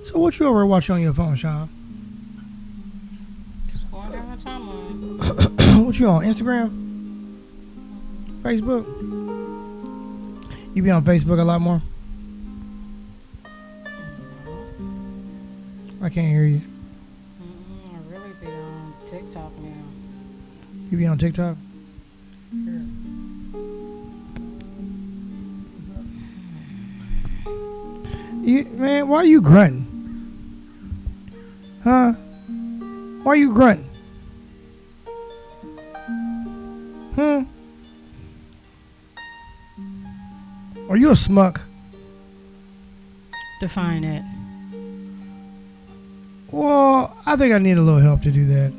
So what you over watching on your phone, Sean? Just going down my timeline. What you on? Instagram? Facebook? You be on Facebook a lot more? I can't hear you. I really be on TikTok now. You be on TikTok? Sure. Man, why are you grunting? Huh? Why are you grunting? Are you a smuck? Define it. Well, I think I need a little help to do that.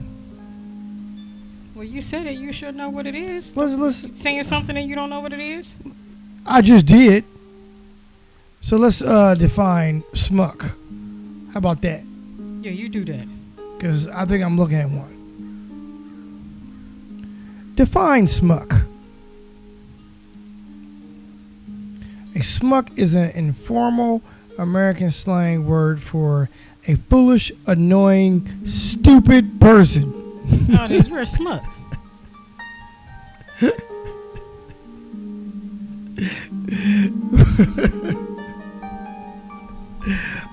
Well, you said it. You should know what it is. Let's. Saying something and you don't know what it is? I just did. So let's define smuck. How about that? Yeah, you do that. Because I think I'm looking at one. Define smuck. A smuck is an informal American slang word for a foolish, annoying, stupid person. Oh, you're a smut.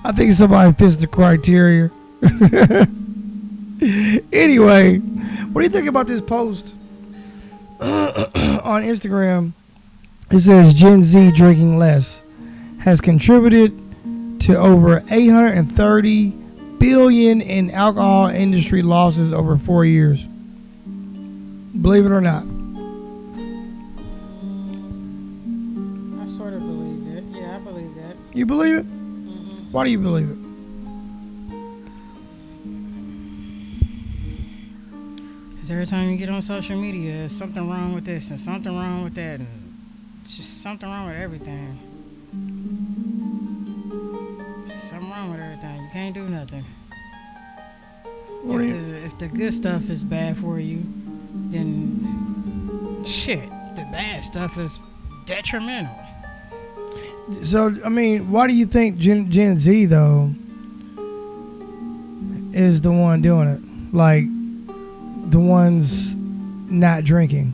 I think somebody fits the criteria. Anyway, what do you think about this post on Instagram? It says Gen Z drinking less has contributed to over 830 billion in alcohol industry losses over 4 years. Believe it or not. I sort of believe it. Yeah, I believe that. You believe it? Mm-hmm. Why do you believe it? Because every time you get on social media, there's something wrong with this and something wrong with that, and it's just something wrong with everything. Just something wrong with everything. You can't do nothing. If the good stuff is bad for you, then shit, the bad stuff is detrimental. So, I mean, why do you think Gen Z, though, is the one doing it? Like, the ones not drinking.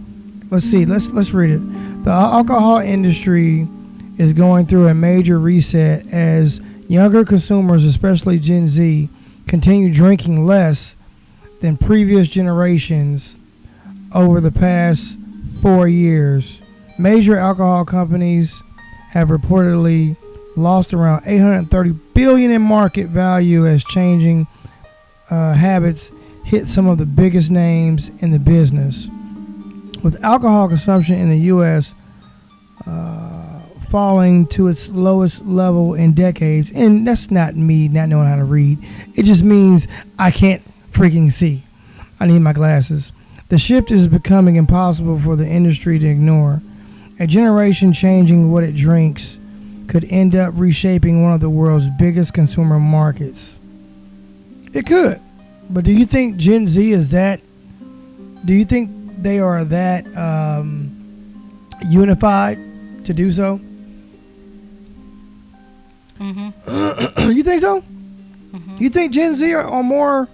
Let's see. Let's read it. The alcohol industry is going through a major reset as younger consumers, especially Gen Z, continue drinking less than previous generations over the past 4 years. Major alcohol companies have reportedly lost around $830 billion in market value as changing habits hit some of the biggest names in the business. With alcohol consumption in the U.S. Falling to its lowest level in decades, and that's not me not knowing how to read. It just means I can't freaking see. I need my glasses. The shift is becoming impossible for the industry to ignore. A generation changing what it drinks could end up reshaping one of the world's biggest consumer markets. It could. But do you think Gen Z is that? Do you think they are that unified to do so? Mm-hmm. You think so? Mm-hmm. You think Gen Z are more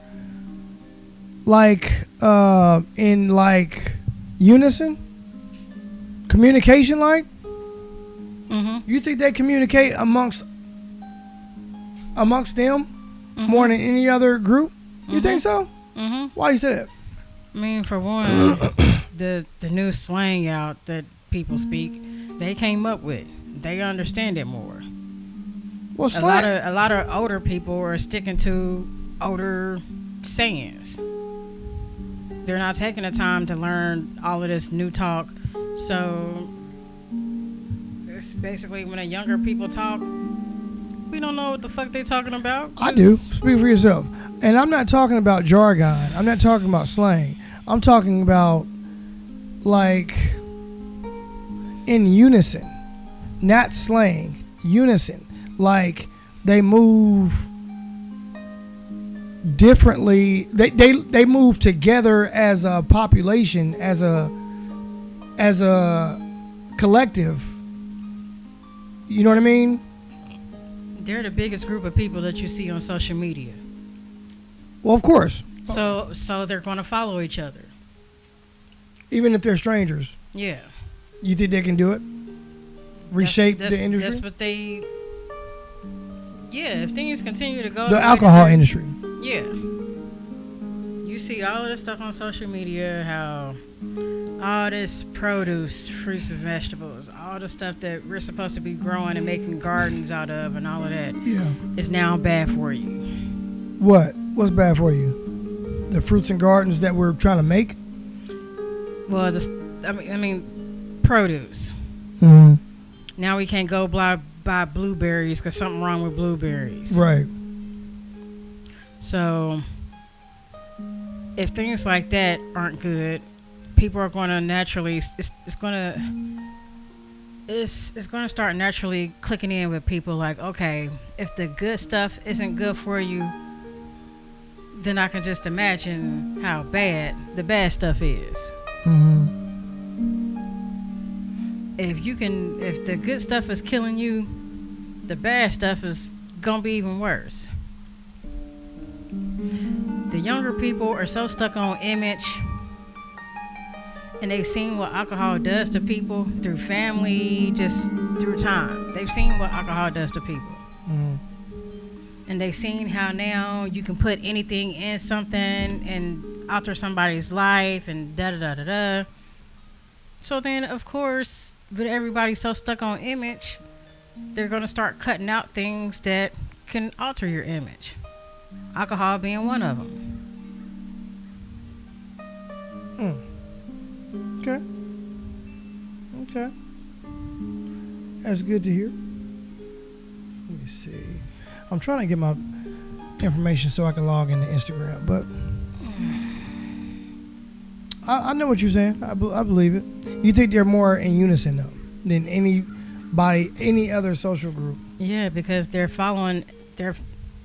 like in like unison? Communication like? Mm-hmm. You think they communicate amongst them more than any other group? You think so? Mm-hmm. Why you say that? I mean, for one, the new slang out that people speak, they came up with. They understand it more. Well, A lot of older people are sticking to older sayings. They're not taking the time to learn all of this new talk. So it's basically when the younger people talk, we don't know what the fuck they talking about. I do. Speak for yourself. And I'm not talking about jargon. I'm not talking about slang. I'm talking about like in unison, not slang. Unison. Like they move differently. They move together as a population, as a collective. You know what I mean? they're the biggest group of people that you see on social media. Well, of course. So they're going to follow each other. Even if they're strangers. Yeah. You think they can do it? Reshape That's the industry? That's what they... Yeah, if things continue to go... The alcohol industry. Yeah. You see all of this stuff on social media, how all this produce, fruits and vegetables, all the stuff that we're supposed to be growing and making gardens out of and all of that is now bad for you. What? What's bad for you? The fruits and gardens that we're trying to make? Well, I mean, produce. Mm-hmm. Now we can't go buy blueberries because something wrong with blueberries. Right. So, if things like that aren't good, people are going to naturally, it's going to start naturally clicking in with people like, okay, if the good stuff isn't good for you, then I can just imagine how bad the bad stuff is. Mm-hmm. If the good stuff is killing you, the bad stuff is gonna be even worse. The younger people are so stuck on image, and they've seen what alcohol does to people through family, just through time. They've seen what alcohol does to people. Mm-hmm. And they've seen how now you can put anything in something and alter somebody's life and da-da-da-da-da. So then, of course, but everybody's so stuck on image, they're going to start cutting out things that can alter your image. Alcohol being one of them. Okay. Okay. That's good to hear. Let me see. I'm trying to get my information so I can log into Instagram, but I know what you're saying. I believe it. You think they're more in unison though than any other social group? Yeah, because they're following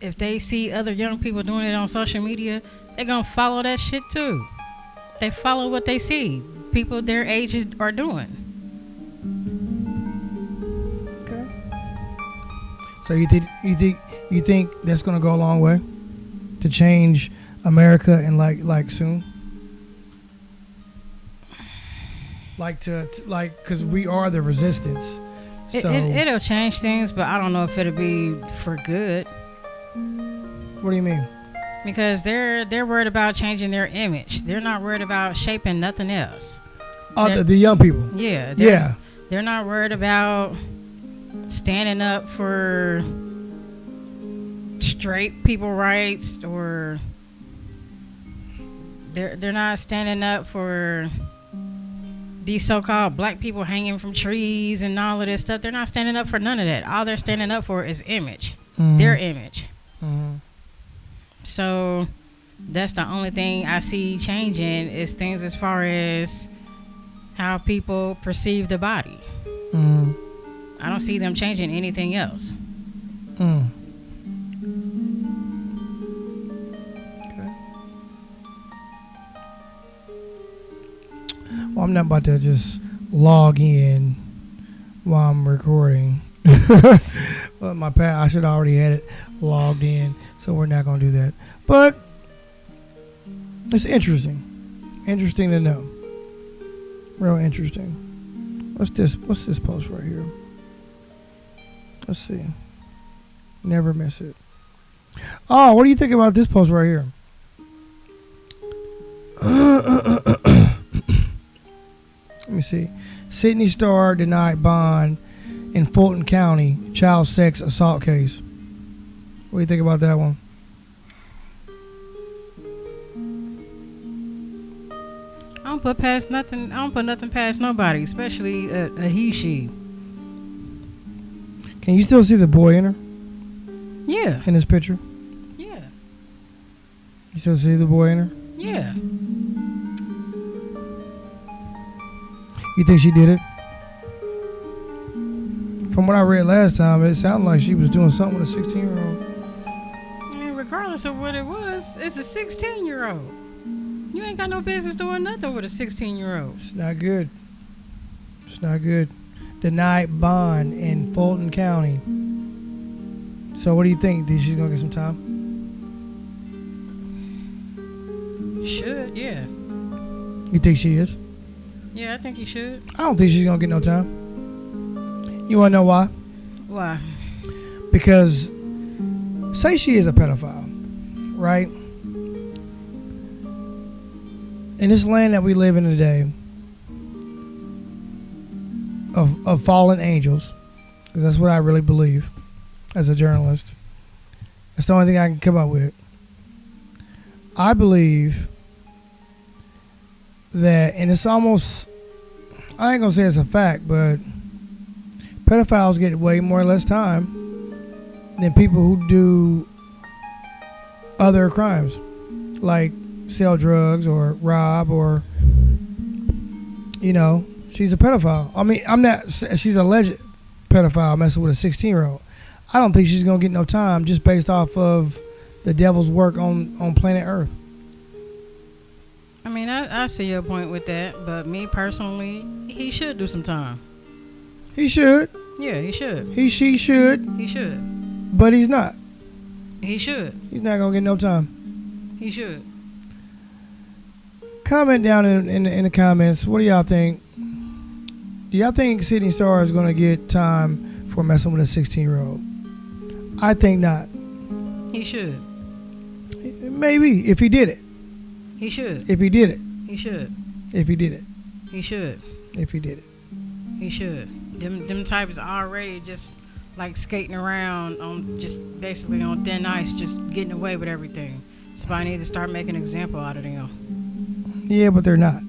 if they see other young people doing it on social media, they're gonna follow that shit too. They follow what they see people their ages are doing. Okay. So you think that's gonna go a long way to change America and like soon? Because we are the resistance. So It'll change things, but I don't know if it'll be for good. What do you mean? Because they're worried about changing their image. They're not worried about shaping nothing else. Oh, the young people. Yeah. Yeah. They're not worried about standing up for straight people rights, or they're not standing up for these so-called black people hanging from trees and all of this stuff. They're not standing up for none of that. All they're standing up for is image. Mm-hmm. Their image. Mm-hmm. So that's the only thing I see changing is things as far as how people perceive the body. Mm-hmm. I don't see them changing anything else. Mm. Okay. Well, I'm not about to just log in while I'm recording. Well, I should already had it logged in, so we're not gonna do that. But it's interesting to know. Real interesting. What's this post right here? Let's see. Never miss it. Oh, what do you think about this post right here? Let me see. Sydney Star denied bond in Fulton County child sex assault case. What do you think about that one? I don't put nothing past nobody, especially a he/she. Can you still see the boy in her? Yeah. In this picture? Yeah. You still see the boy in her? Yeah. You think she did it? From what I read last time, it sounded like she was doing something with a 16-year-old. I mean, regardless of what it was, it's a 16-year-old. You ain't got no business doing nothing with a 16-year-old. It's not good. It's not good. Denied bond in Fulton County. So what do you think? Think she's gonna get some time? Should, yeah. You think she is? Yeah, I think he should. I don't think she's gonna get no time. You wanna know why? Why? Because say she is a pedophile, right? In this land that we live in today of fallen angels, because that's what I really believe as a journalist. That's the only thing I can come up with. I believe that, and it's almost, I ain't gonna say it's a fact, but pedophiles get way more or less time than people who do other crimes, like sell drugs or rob or, she's a pedophile. I mean, she's a alleged pedophile messing with a 16-year-old. I don't think she's going to get no time just based off of the devil's work on planet Earth. I mean, I see your point with that, but me personally, he should do some time. He should. Yeah, he should. She should. He should. But he's not. He should. He's not going to get no time. He should. Comment down in the comments. What do y'all think? Do y'all think Sydney Starr is going to get time for messing with a 16-year-old? I think not. He should. Maybe if he did it. He should. If he did it. He should. If he did it. He should. If he did it. He should. Them types already just like skating around on just basically on thin ice, just getting away with everything. Somebody needs to start making an example out of them. Yeah, but they're not.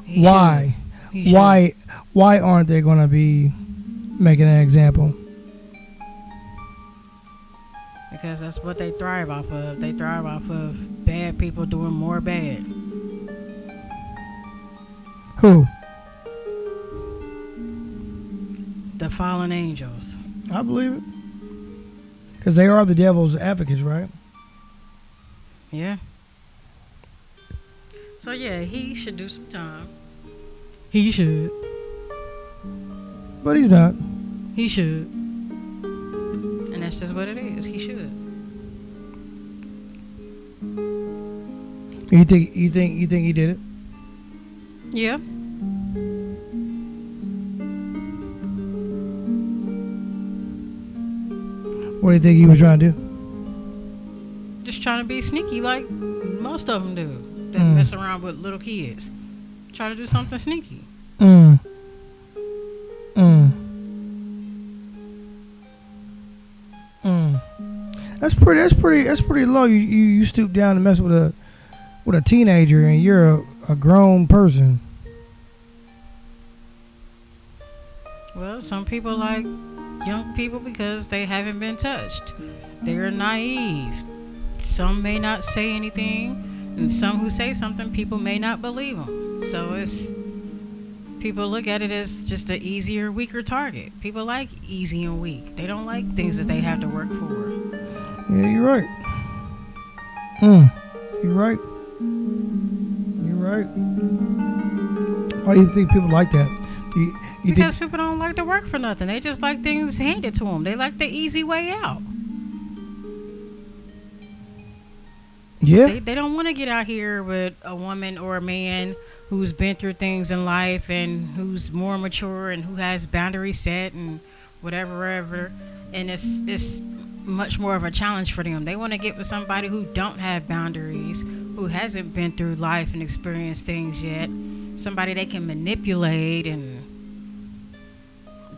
Why? Why aren't they going to be making an example? Because that's what they thrive off of. They thrive off of bad people doing more bad. Who? The fallen angels. I believe it. Because they are the devil's advocates, right? Yeah. So yeah, he should do some time. He should. But he's not. He should. And that's just what it is. He should. You think he did it? Yeah. What do you think he was trying to do? Just trying to be sneaky like most of them do. That mess around with little kids. Try to do something sneaky. That's pretty low. You stoop down to mess with a teenager and you're a grown person. Well, some people like young people because they haven't been touched. They're naive. Some may not say anything. And some who say something, people may not believe them. So people look at it as just an easier, weaker target. People like easy and weak. They don't like things that they have to work for. Yeah, you're right. You're right. You're right. Why do you think people like that? Because people don't like to work for nothing. They just like things handed to them. They like the easy way out. Yeah. They don't want to get out here with a woman or a man who's been through things in life and who's more mature and who has boundaries set and whatever. And it's much more of a challenge for them. They want to get with somebody who don't have boundaries, who hasn't been through life and experienced things yet. Somebody they can manipulate, and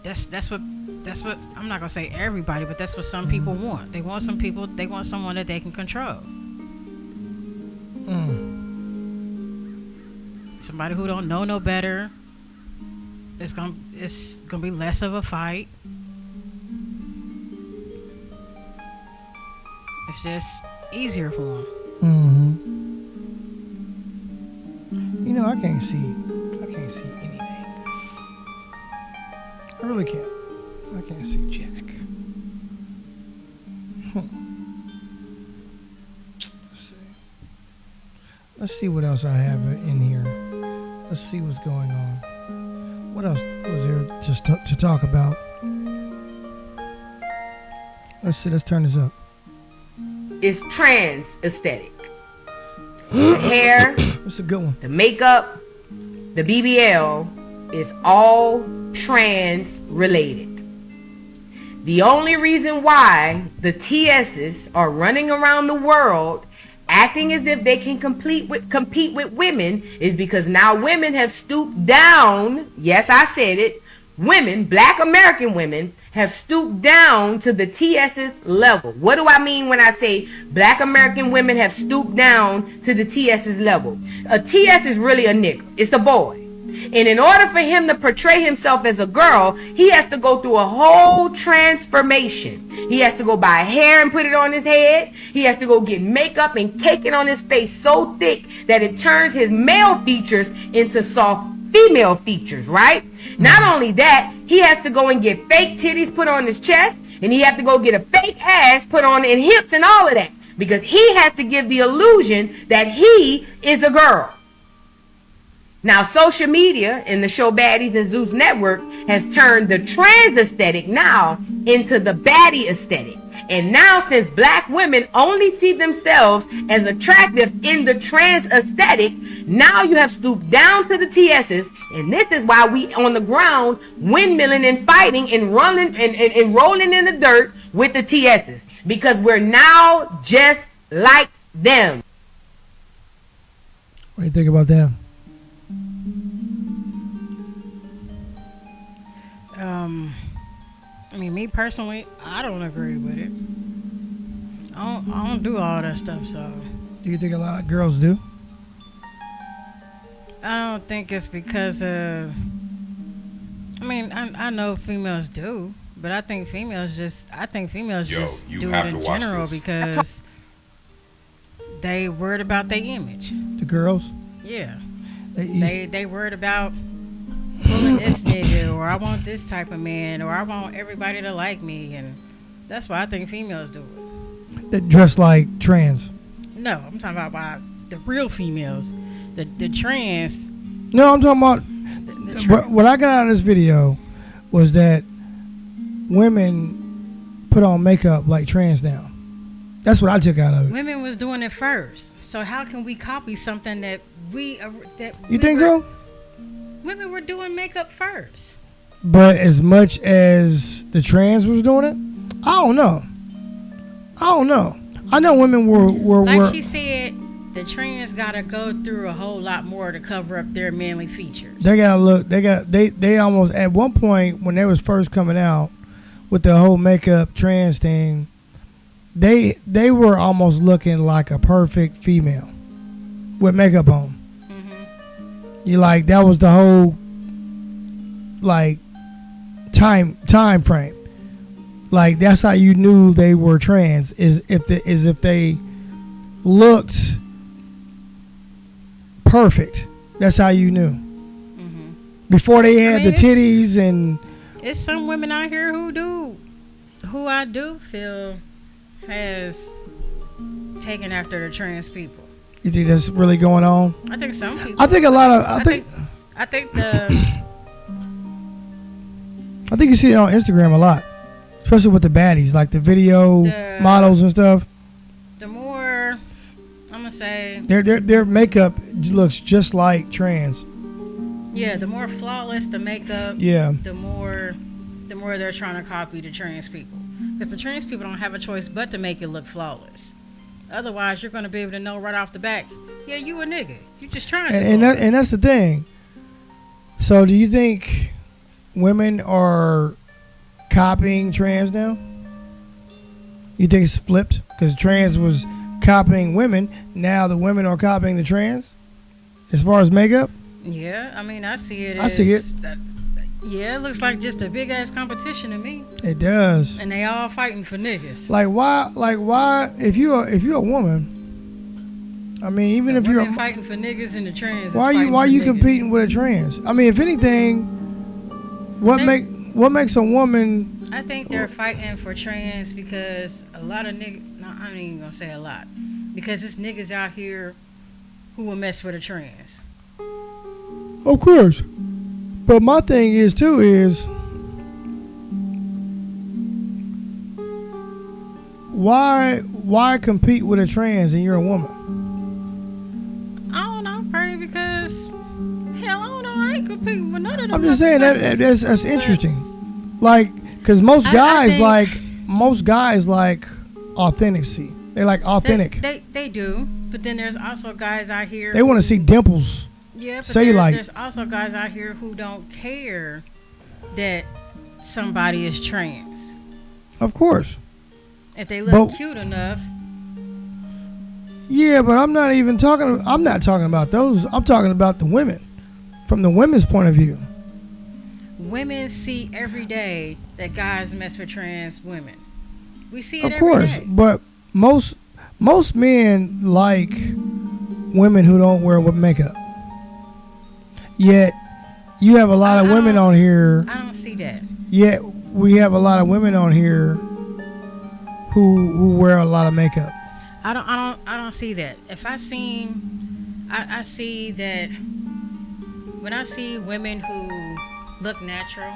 that's what I'm not gonna say everybody, but that's what some people want. They want someone that they can control. Somebody who don't know no better. It's gonna be less of a fight. It's just easier for them. I can't see anything. I really can't. I can't see jack. Let's see what else I have in here. Let's see what's going on. What else was there just to talk about? Let's see. Let's turn this up. It's trans aesthetic. The hair, That's a good one. the makeup, the BBL is all trans related. The only reason why the TSs are running around the world acting as if they can compete with women is because now women have stooped down. Yes, I said it. Women, black American women, have stooped down to the TS's level. What do I mean when I say black American women have stooped down to the TS's level? A TS is really a nigga. It's a boy. And in order for him to portray himself as a girl, he has to go through a whole transformation. He has to go buy hair and put it on his head. He has to go get makeup and cake it on his face so thick that it turns his male features into soft female features, right? Not only that, he has to go and get fake titties put on his chest, and he has to go get a fake ass put on and hips and all of that, because he has to give the illusion that he is a girl. Now, social media and the show Baddies and Zeus Network has turned the trans aesthetic now into the baddie aesthetic. And now, since black women only see themselves as attractive in the trans aesthetic, now you have stooped down to the TSs, and this is why we on the ground windmilling and fighting and rolling and rolling in the dirt with the TSs, because we're now just like them. What do you think about that? I mean, me personally, I don't agree with it. I don't do all that stuff, so. Do you think a lot of girls do? I don't think it's because of. I mean, I know females do, but I think females just do it in general because they worried about their image. The girls? Yeah. They worried about pulling this nigga, or I want this type of man, or I want everybody to like me, and that's why I think females do it. That dress like trans? No, I'm talking about the real females. The trans. No, I'm talking about what I got out of this video was that women put on makeup like trans now. That's what I took out of it. Women was doing it first, so how can we copy something that you think so? Women were doing makeup first. But as much as the trans was doing it, I don't know. I know women were she said, the trans gotta go through a whole lot more to cover up their manly features. They gotta look. They almost at one point when they was first coming out with the whole makeup trans thing, they were almost looking like a perfect female with makeup on. You like that was the whole like time frame. Like that's how you knew they were trans is if they looked perfect. That's how you knew. Before they had the titties and. It's some women out here who I do feel has taken after the trans people. You think that's really going on? I think some people. I think a lot of. I think you see it on Instagram a lot, especially with the baddies, like the video models and stuff. The more, I'm gonna say. Their makeup looks just like trans. Yeah, the more flawless the makeup. Yeah. The more they're trying to copy the trans people, because the trans people don't have a choice but to make it look flawless. Otherwise, you're going to be able to know right off the bat, yeah, you a nigga. You just trying to. And that's the thing. So do you think women are copying trans now? You think it's flipped? Because trans was copying women. Now the women are copying the trans? As far as makeup? Yeah, I mean, I see it. Yeah, it looks like just a big ass competition to me. It does. And they all fighting for niggas. Like why? If you're a woman, I mean, even if you're fighting for niggas and the trans. Why are you competing with a trans? I mean, if anything, what makes a woman? I think they're fighting for trans because a lot of niggas. No, I ain't even gonna say a lot, because it's niggas out here who will mess with a trans. Of course. But my thing is why compete with a trans and you're a woman? I don't know, probably because hell, I don't know. I ain't competing with none of them. I'm just saying that's interesting. Like, cause most guys like authenticity. They like authentic. They do, but then there's also guys out here. They want to see dimples. Yeah, but there's also guys out here who don't care that somebody is trans. Of course. If they look cute enough. Yeah, but I'm not talking about those. I'm talking about the women. From the women's point of view. Women see every day that guys mess with trans women. We see it every day. Of course, but most men like women who don't wear makeup. Yet, you have a lot of women on here. I don't see that. Yet, we have a lot of women on here who wear a lot of makeup. I don't see that. If I see that when I see women who look natural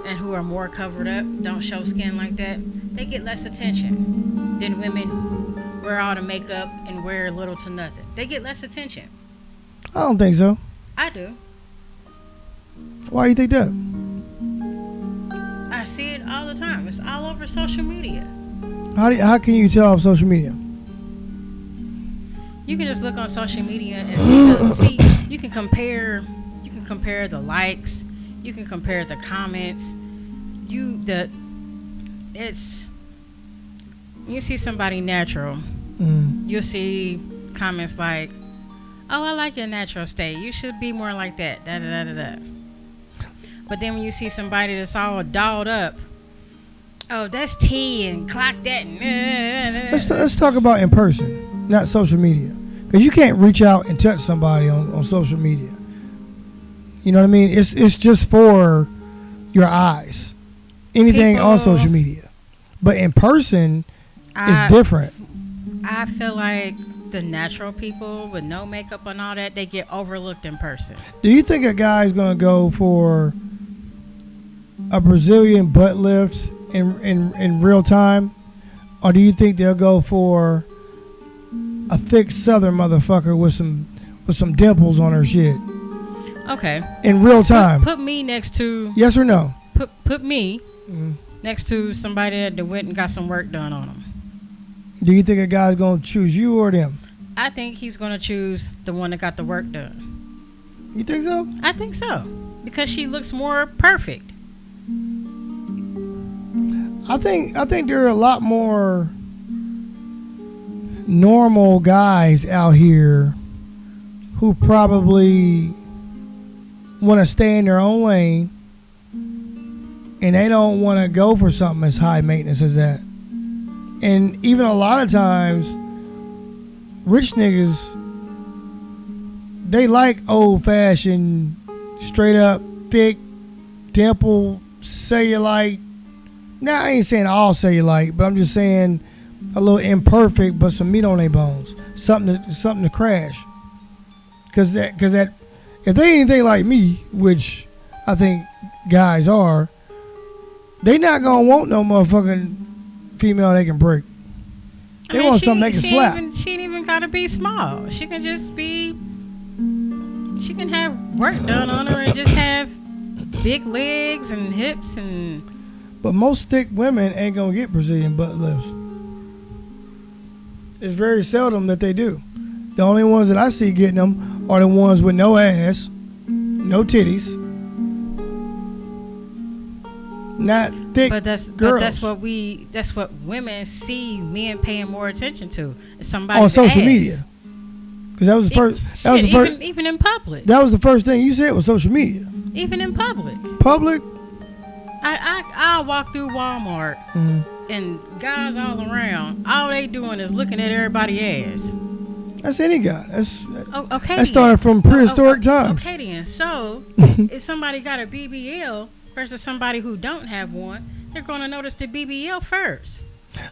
and who are more covered up, don't show skin like that, they get less attention than women who wear all the makeup and wear little to nothing. They get less attention. I don't think so. I do. Why do you think that? I see it all the time. It's all over social media. How can you tell off social media? You can just look on social media and see you can compare the likes, you can compare the comments. You see somebody natural, you'll see comments like, "Oh, I like your natural state. You should be more like that." Da da da da da. But then when you see somebody that's all dolled up, oh, that's tea and clock that. Let's talk about in person, not social media, because you can't reach out and touch somebody on social media. You know what I mean? It's just for your eyes. Anything on social media, but in person, it's different. I feel like the natural people with no makeup and all that, they get overlooked in person. Do you think a guy's gonna go for a Brazilian butt lift in real time, or do you think they'll go for a thick Southern motherfucker with some dimples on her shit? Okay. In real time. Put me next to. Yes or no? Put me next to somebody that went and got some work done on them. Do you think a guy's gonna choose you or them? I think he's gonna choose the one that got the work done. You think so? I think so, because she looks more perfect. I think there are a lot more normal guys out here who probably want to stay in their own lane, and they don't want to go for something as high maintenance as that. And even a lot of times, rich niggas, they like old-fashioned, straight-up, thick, dimple, cellulite. Now, I ain't saying all cellulite, but I'm just saying a little imperfect, but some meat on their bones. Something to crash. Because if they ain't anything like me, which I think guys are, they not going to want no motherfucking female they can break. They want something they can slap. She ain't even got to be small. She can just be... She can have work done on her and just have big legs and hips and... But most thick women ain't going to get Brazilian butt lifts. It's very seldom that they do. The only ones that I see getting them are the ones with no ass, no titties, not thick girls. But that's what women see men paying more attention to. Somebody on social media. Because that was the first. Even in public. That was the first thing you said was social media. Even in public. Public. I'll walk through Walmart and guys all around, all they doing is looking at everybody's ass. That's any guy. Okay. That started from prehistoric times. Okay then. So if somebody got a BBL versus somebody who don't have one, they're going to notice the BBL first.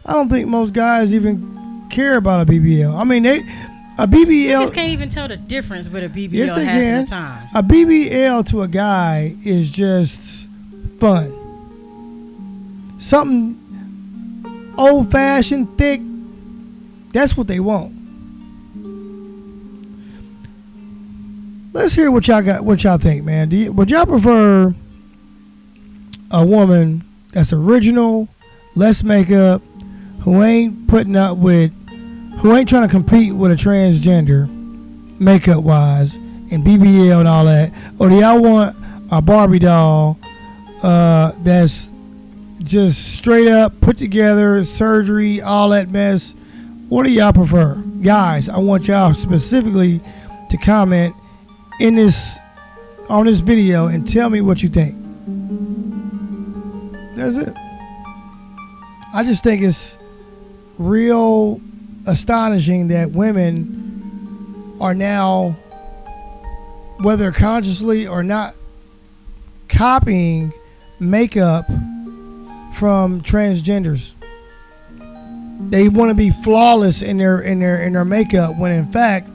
I don't think most guys even care about a BBL. I mean, a BBL. You just can't even tell the difference with a BBL yes, they half can. the time. A BBL to a guy is just fun. Something old-fashioned, thick. That's what they want. Let's hear what y'all think, man. Would y'all prefer a woman that's original, less makeup, who ain't trying to compete with a transgender, makeup-wise, and BBL and all that? Or do y'all want a Barbie doll that's just straight up put together, surgery, all that mess? What do y'all prefer? Guys, I want y'all specifically to comment on this video and tell me what you think. That's it. I just think it's real astonishing that women are now, whether consciously or not, copying makeup from transgenders. They want to be flawless in their makeup, when in fact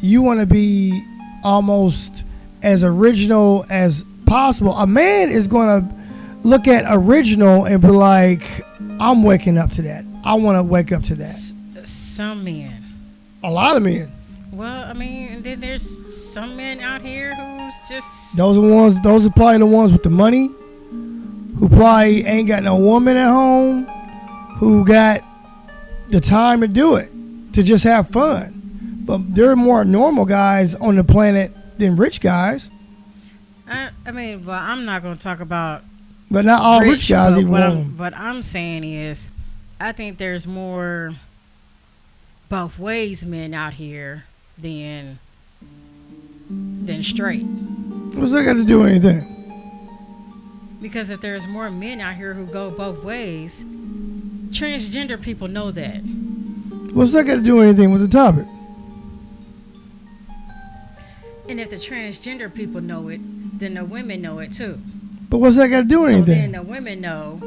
you want to be almost as original as possible. A man is going to look at original and be like, I'm waking up to that. I want to wake up to that. Some men. A lot of men. Well, I mean, and then there's some men out here who's just... Those are probably the ones with the money, who probably ain't got no woman at home, who got the time to do it, to just have fun. But there are more normal guys on the planet than rich guys. I mean, well, I'm not going to talk about... But not all rich guys even want them. What I'm saying is, I think there's more both ways men out here than straight. What's that got to do with anything? Because if there's more men out here who go both ways, transgender people know that. What's that got to do with anything with the topic? And if the transgender people know it, then the women know it too. But what's that got to do with anything? So then the women know,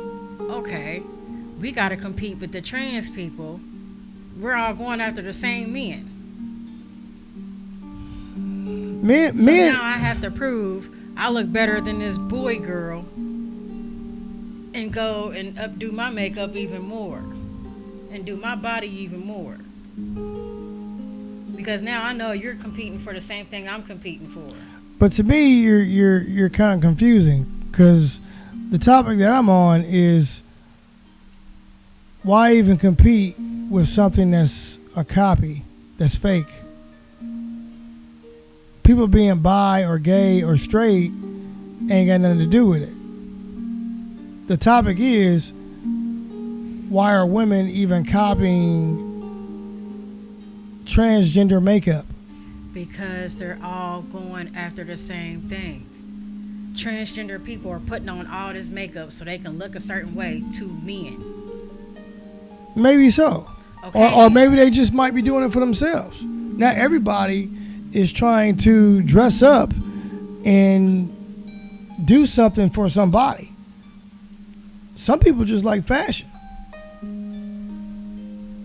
okay, we got to compete with the trans people. We're all going after the same men. So now I have to prove I look better than this boy girl and go and updo my makeup even more and do my body even more. Because now I know you're competing for the same thing I'm competing for. But to me, you're kind of confusing, because the topic that I'm on is, why even compete with something that's a copy, that's fake? People being bi or gay or straight ain't got nothing to do with it. The topic is, why are women even copying transgender makeup? Because they're all going after the same thing. Transgender people are putting on all this makeup so they can look a certain way to men. Maybe so. Okay. Or maybe they just might be doing it for themselves. Not everybody is trying to dress up and do something for somebody. Some people just like fashion.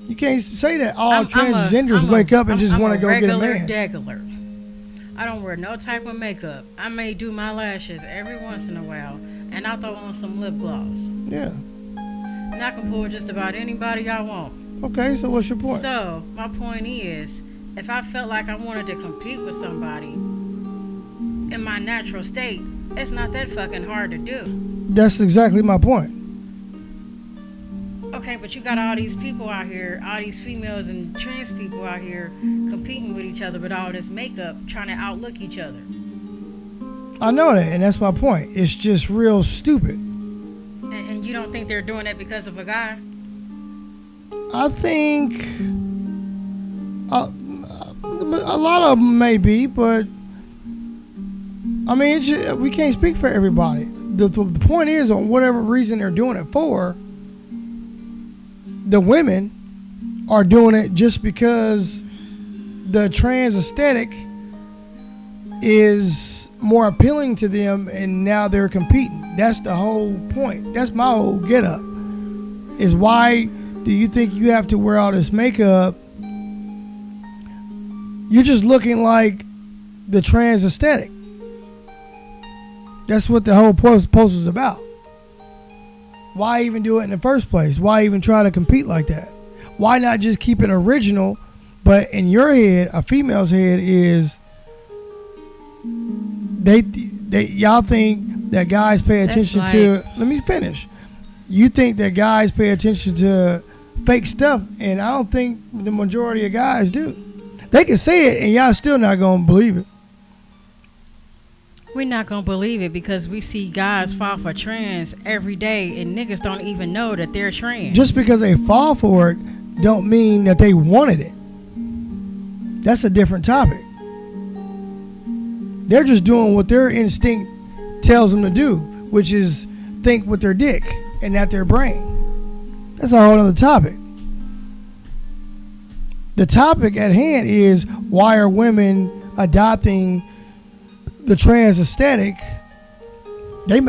You can't say that all transgenders wake up and just want to go get a man. Regular. I don't wear no type of makeup. I may do my lashes every once in a while, and I'll throw on some lip gloss. Yeah. And I can pull just about anybody I want. Okay, so what's your point? So, my point is, if I felt like I wanted to compete with somebody in my natural state, it's not that fucking hard to do. That's exactly my point. Okay, but you got all these people out here, all these females and trans people out here competing with each other with all this makeup, trying to outlook each other. I know that, and that's my point. It's just real stupid. And you don't think they're doing that because of a guy? I think a lot of them may be, but I mean, we can't speak for everybody. The point is, on whatever reason they're doing it for, the women are doing it just because the trans aesthetic is more appealing to them, and now they're competing. That's the whole point. That's my whole get up. Is why do you think you have to wear all this makeup? You're just looking like the trans aesthetic. That's what the whole post is about. Why even do it in the first place? Why even try to compete like that? Why not just keep it original? But in your head, a female's head is y'all think that guys pay attention to. Let me finish. You think that guys pay attention to fake stuff, and I don't think the majority of guys do. They can say it, and y'all still not gonna believe it. We're not gonna believe it because we see guys fall for trends every day, and niggas don't even know that they're trans. Just because they fall for it, don't mean that they wanted it. That's a different topic. They're just doing what their instinct tells them to do, which is think with their dick and not their brain. That's a whole other topic. The topic at hand is, why are women adopting the trans aesthetic? They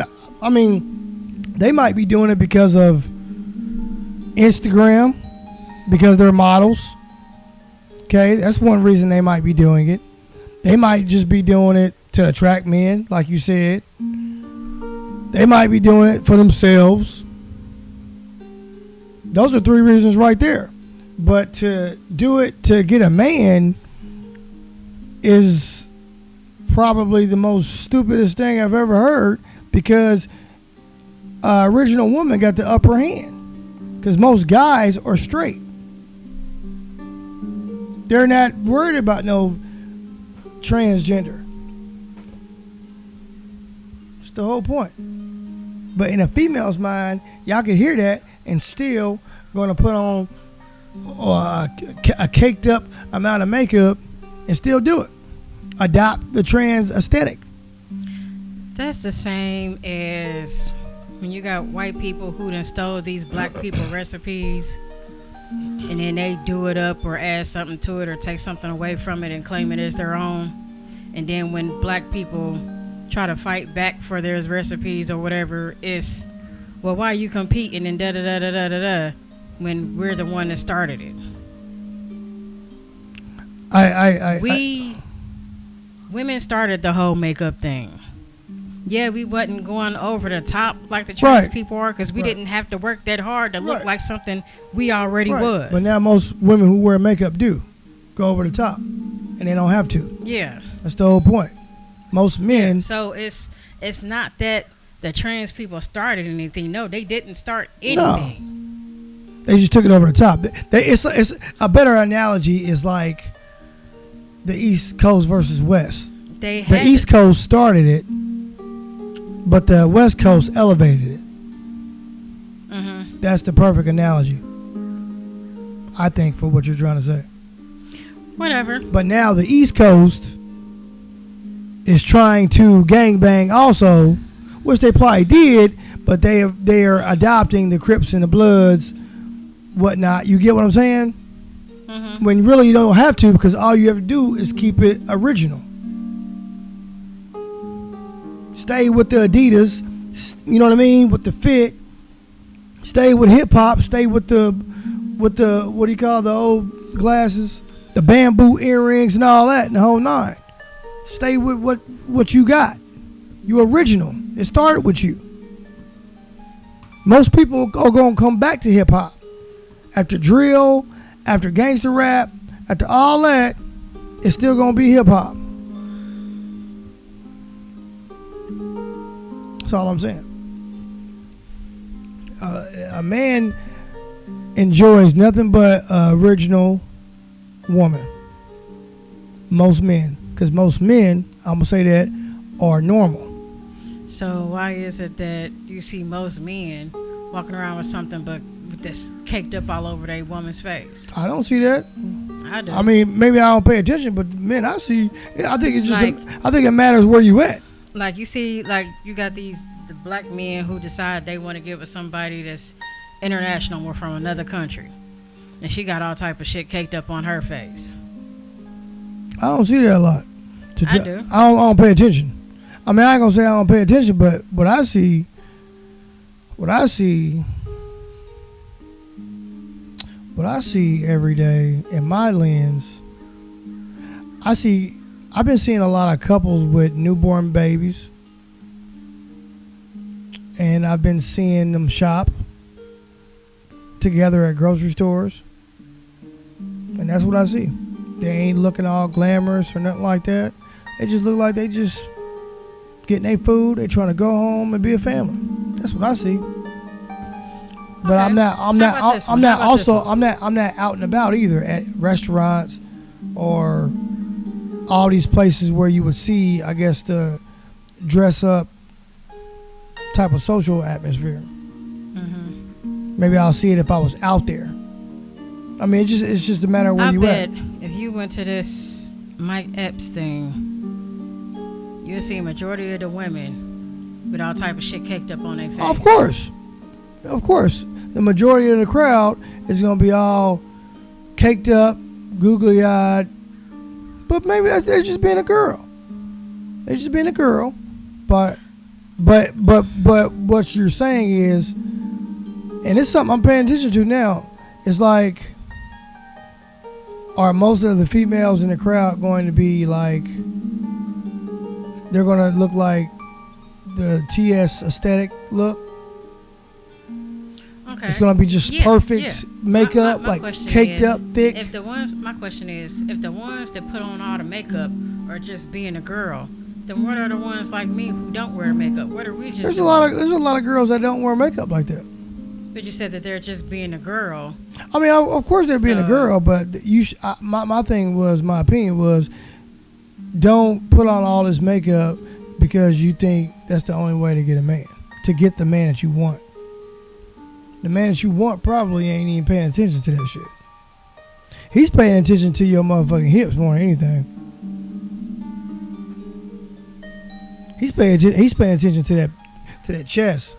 might be doing it because of Instagram, because they're models. Okay, that's one reason they might be doing it. They might just be doing it to attract men, like you said. They might be doing it for themselves. Those are 3 reasons right there. But to do it to get a man is probably the most stupidest thing I've ever heard, because original woman got the upper hand, because most guys are straight. They're not worried about no transgender. It's the whole point. But in a female's mind, y'all can hear that and still going to put on a caked up amount of makeup and still do it. Adopt the trans aesthetic. That's the same as when you got white people who done stole these black people recipes, and then they do it up or add something to it or take something away from it and claim it as their own. And then when black people try to fight back for their recipes or whatever, it's, well, why are you competing and da-da-da-da-da-da-da when we're the one that started it? Women started the whole makeup thing. Yeah, we wasn't going over the top like the trans people are, because we didn't have to work that hard to look like something we already was. But now most women who wear makeup do go over the top, and they don't have to. Yeah. That's the whole point. Most men. So it's not that the trans people started anything. No, they didn't start anything. No. They just took it over the top. It's a better analogy is like the East Coast versus West. The East Coast started it, but the West Coast elevated it. Mm-hmm. That's the perfect analogy, I think, for what you're trying to say. Whatever. But now the East Coast is trying to gangbang also, which they probably did, but they are adopting the Crips and the Bloods, whatnot. You get what I'm saying? Mm-hmm. When really you don't have to, because all you have to do is keep it original. Stay with the Adidas, you know what I mean, with the fit. Stay with hip hop. Stay with the what do you call the old glasses, the bamboo earrings and all that, and the whole nine. Stay with what you got. You original. It started with you. Most people are gonna come back to hip hop after drill, after gangster rap, after all that. It's still gonna be hip hop. That's all I'm saying. A man enjoys nothing but original woman. Most men, because most men, I'm gonna say that, are normal. So why is it that you see most men walking around with something but with this caked up all over their woman's face? I don't see that. I do. I mean, maybe I don't pay attention, but men, I see. I think it just. I think it matters where you at. Like you see, like you got the black men who decide they want to get with somebody that's international or from another country, and she got all type of shit caked up on her face. I don't see that a lot. I do. I don't pay attention. I mean, I ain't gonna say I don't pay attention, but what I see every day in my lens, I've been seeing a lot of couples with newborn babies, and I've been seeing them shop together at grocery stores, and that's what I see. They ain't looking all glamorous or nothing like that. They just look like they just getting their food. They trying to go home and be a family. That's what I see. But Okay. I'm not out and about either at restaurants or all these places where you would see, I guess, the dress up type of social atmosphere. Mm-hmm. Maybe I'll see it if I was out there. I mean, it's just a matter of where I you at. bet if you went to this Mike Epps thing, you'll see a majority of the women with all type of shit caked up on their face. Of course. The majority of the crowd is gonna be all caked up, googly eyed. But maybe they're just being a girl. They're just being a girl. But what you're saying is, and it's something I'm paying attention to now. It's like, are most of the females in the crowd going to be like, they're going to look like the TS aesthetic look? Okay. It's going to be just perfect makeup, my like caked up, thick. My question is, if the ones that put on all the makeup are just being a girl, then what are the ones like me who don't wear makeup? What are we just There's doing? a lot of girls that don't wear makeup like that. But you said that they're just being a girl. I mean, of course they're being a girl, but my opinion was, don't put on all this makeup because you think that's the only way to get the man that you want. The man that you want probably ain't even paying attention to that shit. He's paying attention to your motherfucking hips more than anything. He's paying attention to that chest,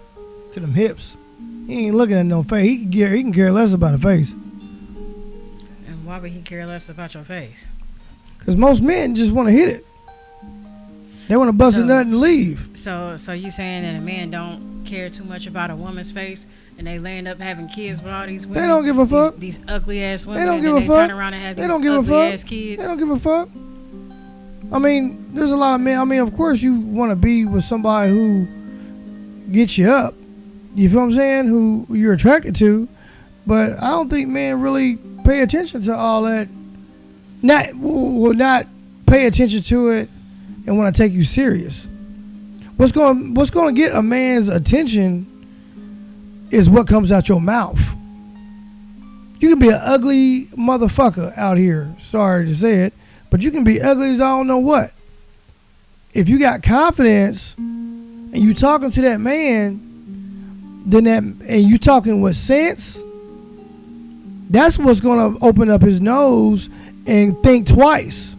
to them hips. He ain't looking at no face. He can care less about a face. And why would he care less about your face? Because most men just want to hit it. They want to bust a nut and leave. So you saying that a man don't care too much about a woman's face, and they land up having kids with all these women? They don't give a fuck. These ugly ass women. They don't give a and fuck. Turn around and have these ugly ass kids. They don't give a fuck. I mean, there's a lot of men. I mean, of course you want to be with somebody who gets you up. You feel what I'm saying? Who you're attracted to. But I don't think men really pay attention to all that. Will not pay attention to it and want to take you serious. What's going to get a man's attention is what comes out your mouth. You can be an ugly motherfucker out here. Sorry to say it, but you can be ugly as I don't know what. If you got confidence and you talking to that man, and you talking with sense, that's what's going to open up his nose and think twice.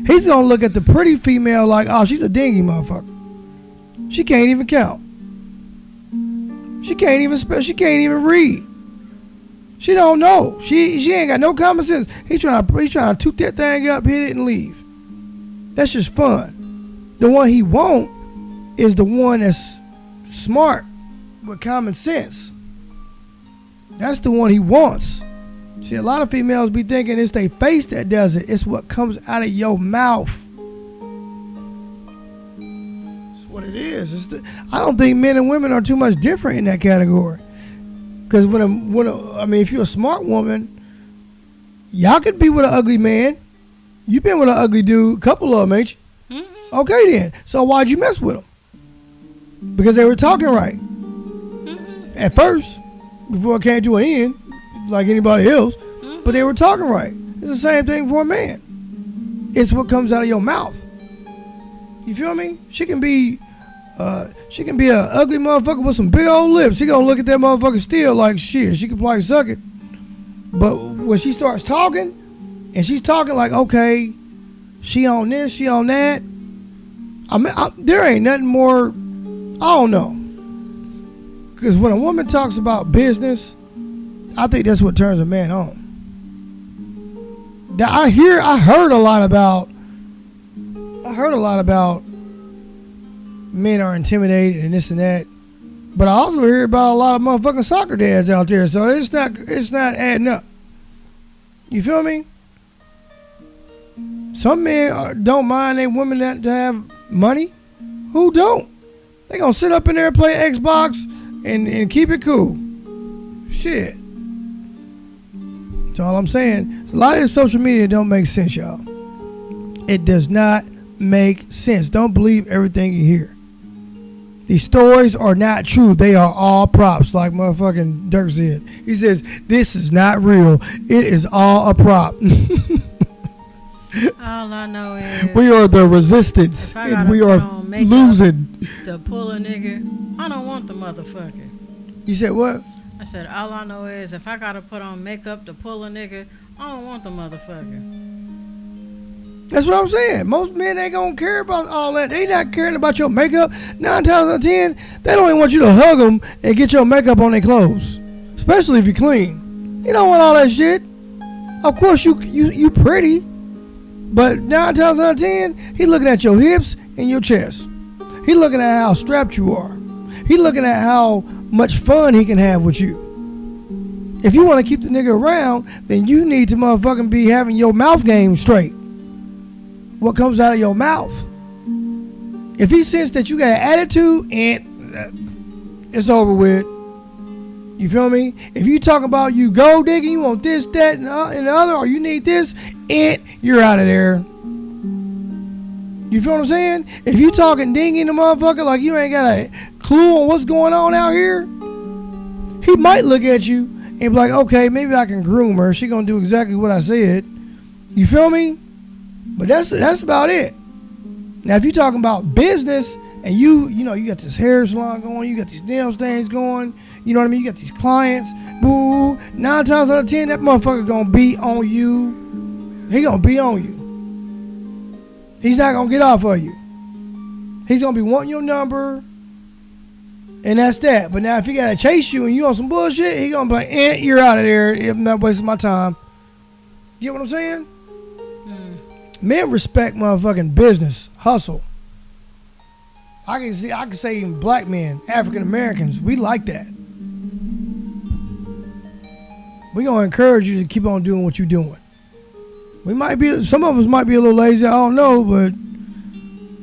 He's going to look at the pretty female like, oh, she's a dingy motherfucker. She can't even count. She can't even spell. She can't even read. She don't know. She ain't got no common sense. He's trying to toot that thing up, hit it, and leave. That's just fun. The one he want is the one that's smart with common sense. That's the one he wants. See, a lot of females be thinking it's their face that does it. It's what comes out of your mouth. That's what it is. I don't think men and women are too much different in that category. Because if you're a smart woman, y'all could be with an ugly man. You've been with an ugly dude, a couple of them, ain't you? Mm-hmm. Okay then. So why'd you mess with them? Because they were talking right. Mm-hmm. At first, before it came to an end, like anybody else, but they were talking right. It's the same thing for a man. It's what comes out of your mouth. You feel me? She can be a ugly motherfucker with some big old lips. She gonna look at that motherfucker still like shit. She could probably suck it. But when she starts talking, and she's talking like, okay, she on this, she on that. There ain't nothing more. I don't know. Because when a woman talks about business, I think that's what turns a man on. I heard a lot about men are intimidated and this and that, but I also hear about a lot of motherfucking soccer dads out there. So it's not adding up. You feel me? Some men don't mind their women that have money. Who don't? They gonna sit up in there and play Xbox and keep it cool. Shit. That's all I'm saying. A lot of this social media don't make sense, y'all. It does not make sense. Don't believe everything you hear. These stories are not true. They are all props, like motherfucking Dirk said. He says, this is not real. It is all a prop. All I know is we are the resistance, and we are losing. To pull a nigga, I don't want the motherfucker. You said what? I said, all I know is if I gotta put on makeup to pull a nigga, I don't want the motherfucker. That's what I'm saying. Most men ain't gonna care about all that. They not caring about your makeup. 9 times out of 10, they don't even want you to hug them and get your makeup on their clothes, especially if you're clean. You don't want all that shit. Of course, you pretty, but 9 times out of 10, he looking at your hips and your chest. He looking at how strapped you are. He looking at how much fun he can have with you. If you want to keep the nigga around, then you need to motherfucking be having your mouth game straight. What comes out of your mouth. If he sense that you got an attitude, and it's over with. You feel me? If you talk about you gold digging, you want this, that, and the other, or you need this, and you're out of there. You feel what I'm saying? If you talking dinging the motherfucker like you ain't got a clue on what's going on out here, he might look at you and be like, okay, maybe I can groom her. She gonna do exactly what I said. You feel me? But that's about it. Now, if you're talking about business and you got this hair salon going, you got these nail stains going, you know what I mean? You got these clients, boo. 9 times out of 10, that motherfucker gonna be on you. He gonna be on you. He's not gonna get off of you. He's gonna be wanting your number, and that's that. But now, if he gotta chase you and you on some bullshit, he gonna be like, you're out of there. I'm not wasting my time. You get what I'm saying? Men respect motherfucking business, hustle. I can say even black men, African Americans, we like that. We gonna encourage you to keep on doing what you're doing. Some of us might be a little lazy, I don't know, but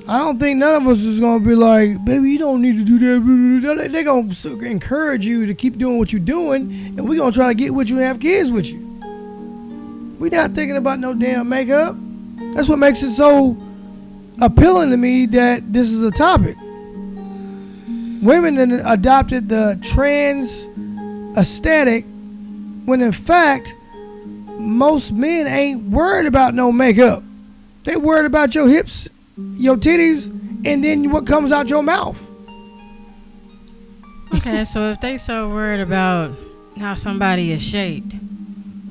I don't think none of us is gonna be like, baby, you don't need to do that. They gonna encourage you to keep doing what you're doing, and we gonna try to get with you and have kids with you. We not thinking about no damn makeup. That's what makes it so appealing to me that this is a topic. Women adopted the trans aesthetic when in fact most men ain't worried about no makeup. They worried about your hips, your titties, and then what comes out your mouth. Okay, so if they so worried about how somebody is shaped,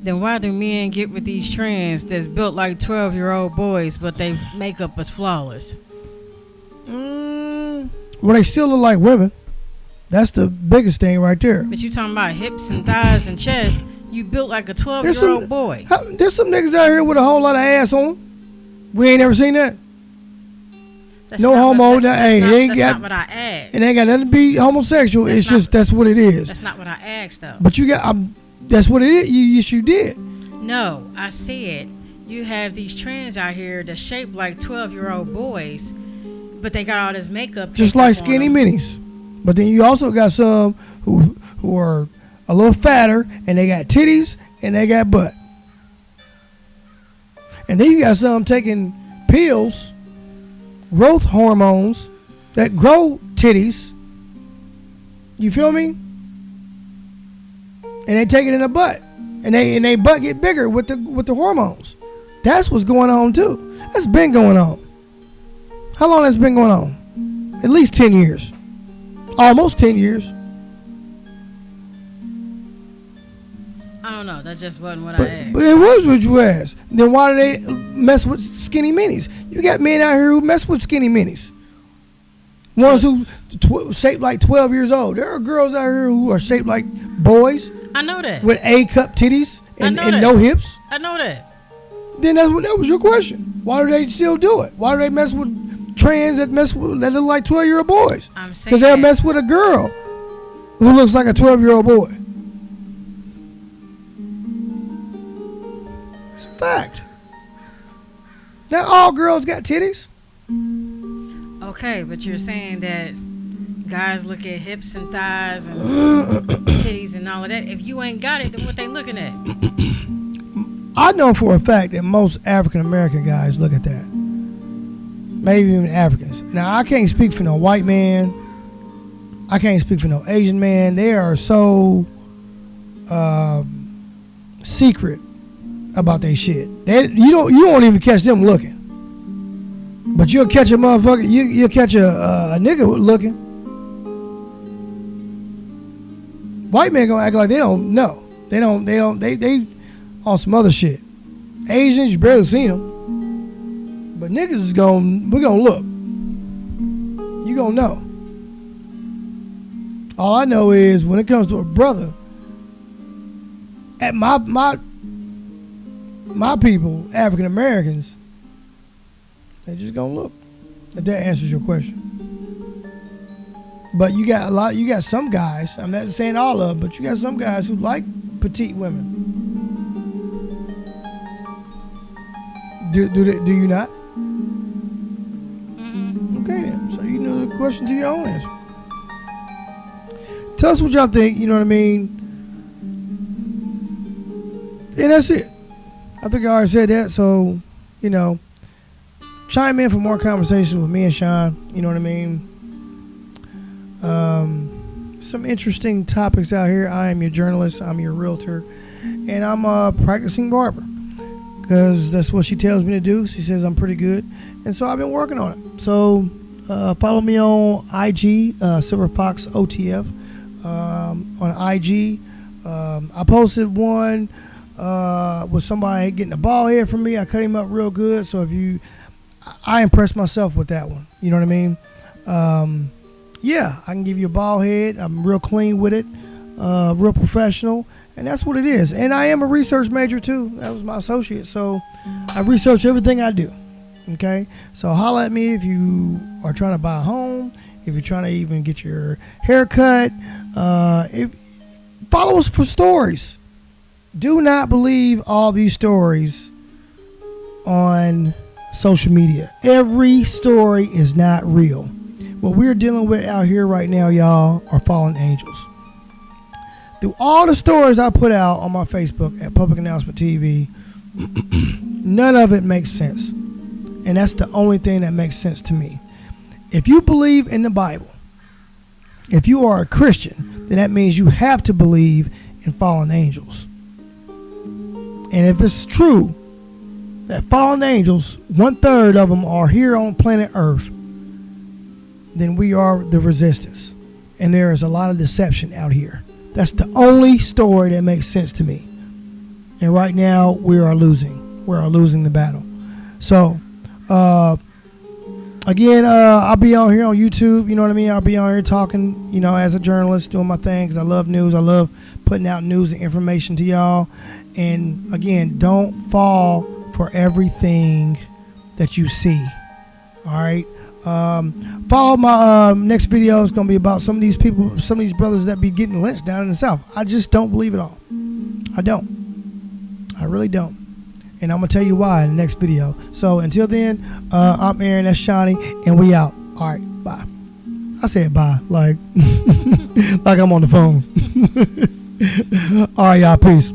then why do men get with these trends that's built like 12-year-old boys, but they makeup is flawless? Well, they still look like women. That's the biggest thing right there. But you talking about hips and thighs and chest, you built like a 12-year-old boy. There's some niggas out here with a whole lot of ass on them. We ain't never seen that. That's no homo. That's not what I asked. It ain't got nothing to be homosexual. It's just that's what it is. That's not what I asked, though. But you got... that's what it is. Yes, you did. No, I said you have these trends out here that's shaped like 12-year-old boys, but they got all this makeup. Just like skinny minis. But then you also got some who are a little fatter, and they got titties, and they got butt. And then you got some taking pills, growth hormones, that grow titties. You feel me? And they take it in the butt, and they butt get bigger with the hormones. That's what's going on too. That's been going on. How long has been going on? At least 10 years, almost 10 years. I don't know. That just wasn't what I asked. But it was what you asked. Then why do they mess with skinny minis? You got men out here who mess with skinny minis. Ones who shaped like 12 years old. There are girls out here who are shaped like boys. I know that. With A-cup titties and no hips. I know that. Then that was your question. Why do they still do it? Why do they mess with trans that look like 12-year-old boys? I'm saying because they'll mess with a girl who looks like a 12-year-old boy. It's a fact. Not all girls got titties. Okay, but you're saying that guys look at hips and thighs and titties and all of that. If you ain't got it, then what they looking at? I know for a fact that most African American guys look at that. Maybe even Africans. Now, I can't speak for no white man. I can't speak for no Asian man. They are so secret about their shit. You won't even catch them looking. But you'll catch a motherfucker. You'll catch a nigga looking. White men gonna act like they don't know. They on some other shit. Asians, you barely seen them. But niggas we're gonna look. You gonna know. All I know is when it comes to a brother, at my people, African Americans, they just gonna look. If that answers your question. But you got some guys, I'm not saying all of them, but you got some guys who like petite women. Do you not? Okay then. So you know the question to your own answer. Tell us what y'all think, you know what I mean? And that's it. I think I already said that, so, you know, chime in for more conversations with me and Sean, you know what I mean? Some interesting topics out here. I am your journalist, I'm your realtor, and I'm a practicing barber. Because that's what she tells me to do. She says I'm pretty good. And so I've been working on it. So follow me on IG, Silver Fox OTF. On IG. I posted one with somebody getting a ball head from me. I cut him up real good. So I impressed myself with that one. You know what I mean? Yeah, I can give you a ball head. I'm real clean with it. Real professional. And that's what it is. And I am a research major too. That was my associate. So I research everything I do. Okay? So holla at me if you are trying to buy a home, if you're trying to even get your hair cut. Follow us for stories. Do not believe all these stories on social media. Every story is not real. What we're dealing with out here right now, y'all, are fallen angels. Through all the stories I put out on my Facebook at Public Announcement TV, none of it makes sense. And that's the only thing that makes sense to me. If you believe in the Bible, if you are a Christian, then that means you have to believe in fallen angels. And if it's true that fallen angels, 1/3 of them are here on planet Earth, then we are the resistance. And there is a lot of deception out here. That's the only story that makes sense to me. And right now, we are losing. We are losing the battle. So, again, I'll be on here on YouTube. You know what I mean? I'll be on here talking, you know, as a journalist, doing my thing because I love news. I love putting out news and information to y'all. And, again, don't fall for everything that you see. All right? Follow my next video. It's gonna be about some of these people, some of these brothers that be getting lynched down in the South. I just don't believe it all. I don't. I really don't. And I'm gonna tell you why in the next video. So until then, I'm Aaron, that's Shawnee, and we out. All right, bye. I said bye like like I'm on the phone. All right, y'all, peace.